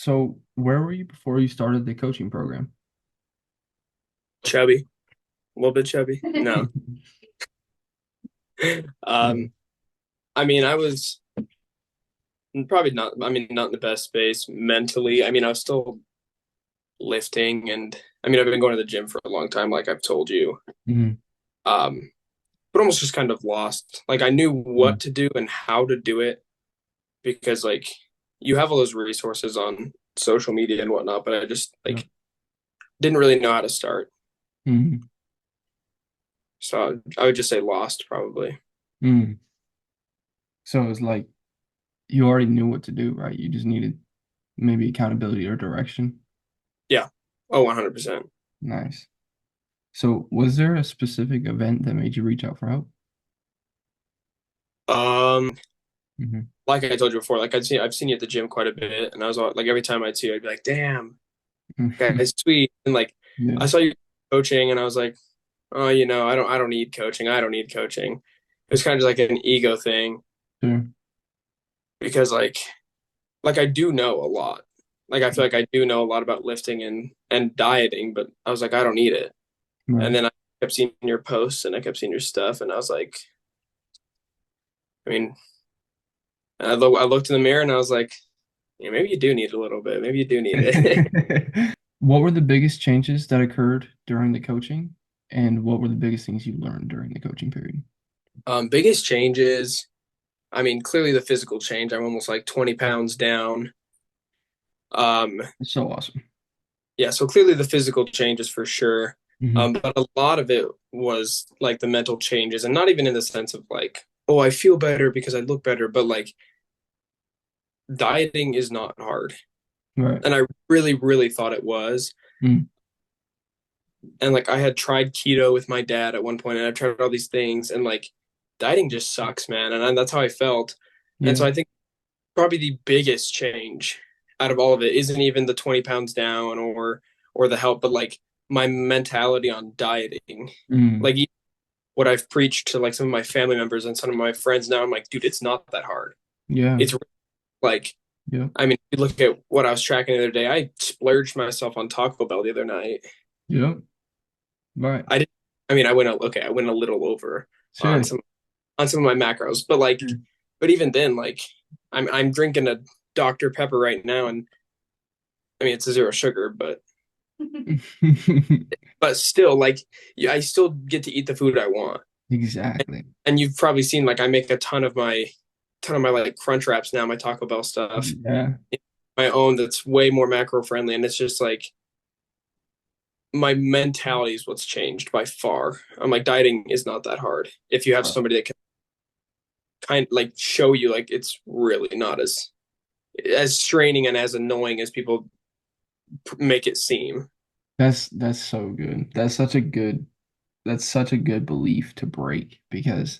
So where were you before you started the coaching program? Chubby, a little bit chubby. No. Mm. Um, I was probably not, not in the best space mentally. I was still lifting and I've been going to the gym for a long time, like I've told you. Mhm. Um, but almost just kind of lost. Like I knew Mm. what to do and how to do it because like you have all those resources on social media and whatnot, but I just Yeah. like didn't really know how to start. Mhm. So I would just say lost probably. Mm. So it's like you already knew what to do, right? You just needed maybe accountability or direction. Yeah. Oh, 100%. Nice. So was there a specific event that made you reach out for help? Um, Hmm. like I told you before, like I've seen you at the gym quite a bit, and I was like every time I'd see you, I'd be like, "Damn, guy's sweet." And like Yeah. I saw you coaching, and I was like, "Oh, I don't need coaching. I don't need coaching." It was kind of just like an ego thing Sure. because like I do know a lot. Like I feel like I do know a lot about lifting and dieting, but I was like, I don't need it. And Right. then I kept seeing your posts and I kept seeing your stuff, and I was like, I mean, I looked in the mirror and I was like, yeah, maybe you do need a little bit. Maybe you do need it. What were the biggest changes that occurred during the coaching, and what were the biggest things you learned during the coaching period? Biggest changes. Clearly the physical change. I'm almost like 20 pounds down. Um, It's so awesome. yeah, so clearly the physical changes for sure. Hmm. But a lot of it was like the mental changes, and not even in the sense of like, oh, I feel better because I look better, but like dieting is not hard. Right. And I really, really thought it was. Mm. And like I had tried keto with my dad at one point, and I tried all these things, and like dieting just sucks, man. That's how I felt. And Yeah. so I think probably the biggest change out of all of it isn't even the 20 pounds down or the help, but like my mentality on dieting. Mm. Like what I've preached to like some of my family members and some of my friends now, I'm like, dude, it's not that hard. Yeah. It's like, Yeah. if you look at what I was tracking the other day, I splurged myself on Taco Bell the other night. Yeah. Right. I didn't, I went a little over on Sure. some of my macros, but like, Mm. but even then, like, I'm drinking a Dr. Pepper right now, and it's a zero sugar, but still, like, yeah, I still get to eat the food I want. Exactly. And you've probably seen like I make a ton of my like crunch wraps now, my Taco Bell stuff, Yeah. my own that's way more macro friendly, and it's just like my mentality is what's changed by far. I'm like dieting is not that hard if you have Right. somebody that can kind like show you like it's really not as straining and as annoying as people make it seem. That's so good. That's such a good belief to break because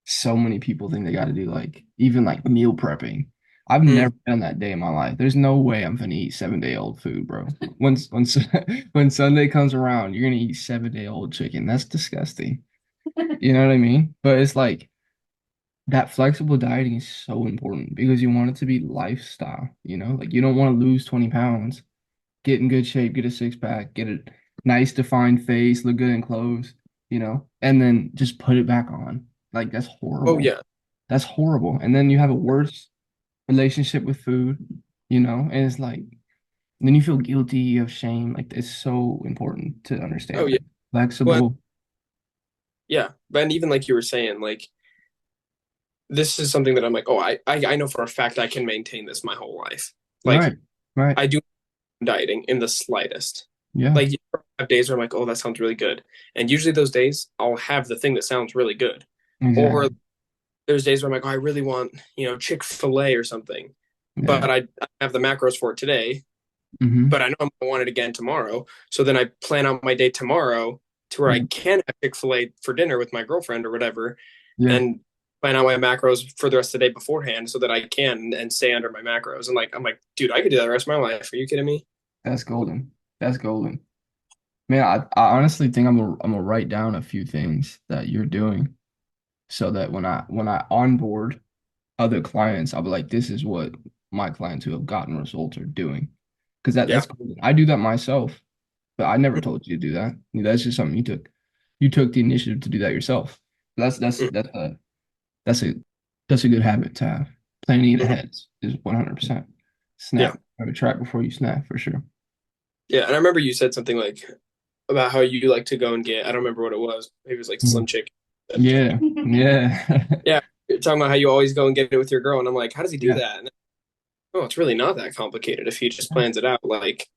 so many people think they got to do like even like meal prepping. I've Mm. never done that day in my life. There's no way I'm gonna eat 7 day old food, bro. When when Sunday comes around, you're gonna eat 7 day old chicken. That's disgusting. You know what I mean? But it's like that flexible dieting is so important because you want it to be lifestyle, you know? Like you don't want to lose 20 pounds, get in good shape, get a six pack, get a nice defined face, look good in clothes, and then just put it back on. Like that's Oh horrible. yeah. That's horrible. And then you have a worse relationship with food, and it's like then you feel guilty, you have shame. Like it's so important to Oh understand yeah. that. Well, Flexible. yeah. But even like you were saying, like this is something that I'm like, oh, I know for a fact I can maintain this my whole life. Like Right. Right. I do dieting in the slightest. Yeah. Like you have days where I'm like, oh, that sounds really good. And usually those days I'll have the thing that sounds really good. Or Exactly. there's days where I'm like, oh, I really want, Chick-fil-A or something. Yeah. But I have the macros for it today, Hmm. but I know I'm gonna want it again tomorrow. So then I plan out my day tomorrow to where I Yeah. can have Chick-fil-A for dinner with my girlfriend or whatever, Yeah. and plan out my macros for the rest of the day beforehand so that I can and stay under my macros. And like I'm like, dude, I could do that the rest of my life. Are you kidding me? That's golden. That's golden. Man, I honestly think I'm gonna write down a few things that you're doing so that when I onboard other clients, I'll be like, this is what my clients who have gotten results are doing. because Yeah. that's cool. I do that myself, but I never told you to do that. That's just something you took. You took the initiative to do that yourself. Mhm. That's a that's a good habit to have. Planning Mhm. ahead is 100%. Yeah. Snap. Have a track before you snap for sure. Yeah. And I remember you said something like about how you like to go and get, I don't remember what it was. Maybe it was like Slim Mhm. Chicken. Yeah, yeah, Yeah. You're talking about how you always go and get it with your girl. And I'm like, how does he do yeah. that? And, oh, it's really not that complicated if he just plans it out. Like,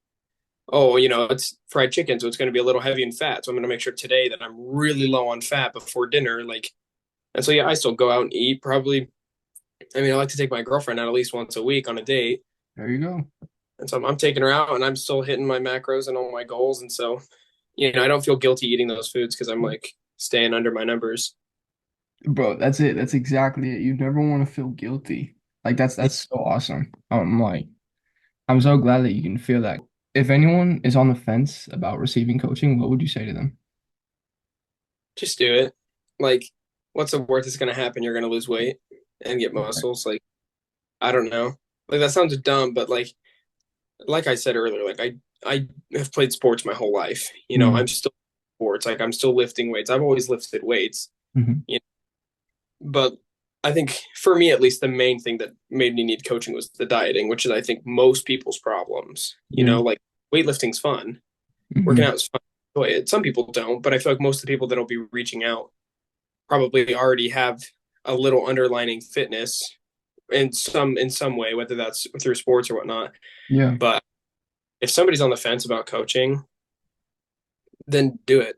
oh, it's fried chicken, so it's going to be a little heavy in fat. So I'm going to make sure today that I'm really low on fat before dinner. Like, and so, yeah, I still go out and eat probably. I mean, I like to take my girlfriend out at least once a week on a date. There you go. And so I'm taking her out and I'm still hitting my macros and all my goals. And so, I don't feel guilty eating those foods because I'm like staying under my numbers. Bro, that's it. That's exactly it. You never want to feel guilty. Like that's so awesome. I'm so glad that you can feel that. If anyone is on the fence about receiving coaching, what would you say to them? Just do it. Like, what's the worst that's going to happen? You're going to lose weight and get Right. muscles. Like, I don't know. Like, that sounds dumb, but like I said earlier, like I have played sports my whole life. I'm Mm, still sports. Like, I'm still lifting weights. I've always lifted weights. hmm You know, but I think for me at least, the main thing that made me need coaching was the dieting, which is I think most people's problems. Yeah. Like weightlifting's fun, working hmm out is fun. Enjoy it. Some people don't, but I feel like most of the people that'll be reaching out probably already have a little underlining fitness in some way, whether that's through sports or whatnot. Yeah. But if somebody's on the fence about coaching, then do it.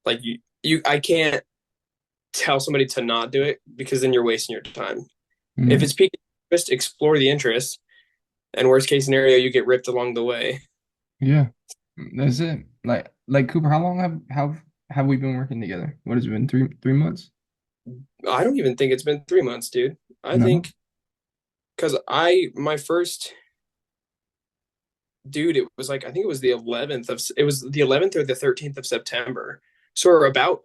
Like I can't tell somebody to not do it because then you're wasting your time. If Yeah. it's peak interest, explore the interest, and worst case scenario, you get ripped along the way. Yeah. That's it. Like Cooper, how long have we been working together? What has it been? Three months? I don't even think it's been 3 months, dude. I No? think because my first dude, it was like I think it was the 11th or the 13th of September. So we're about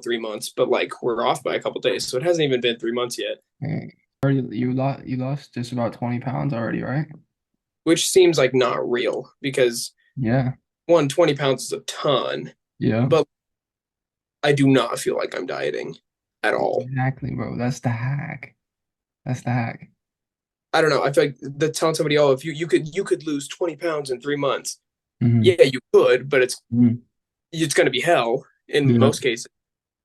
3 months, but like we're off by a couple days, so it hasn't even been 3 months yet. Hey, already you lost just about 20 pounds already, right? Which seems like not real because Yeah. 20 pounds is a ton, Yeah. but I do not feel like I'm dieting at all. Exactly, bro. That's the hack. That's the hack. I don't know. I feel like the telling somebody, oh, if you could lose 20 pounds in 3 months. hmm Yeah, you could, but hmm it's going to be hell in Yeah. most cases.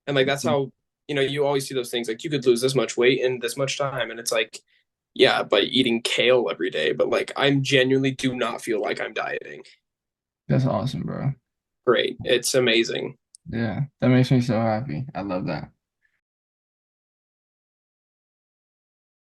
And like that's how you always see those things like you could lose this much weight in this much time, and it's like, yeah, by eating kale every day, but like I'm genuinely do not feel like I'm dieting. That's awesome, bro. Great, it's amazing. Yeah. That makes me so happy. I love that.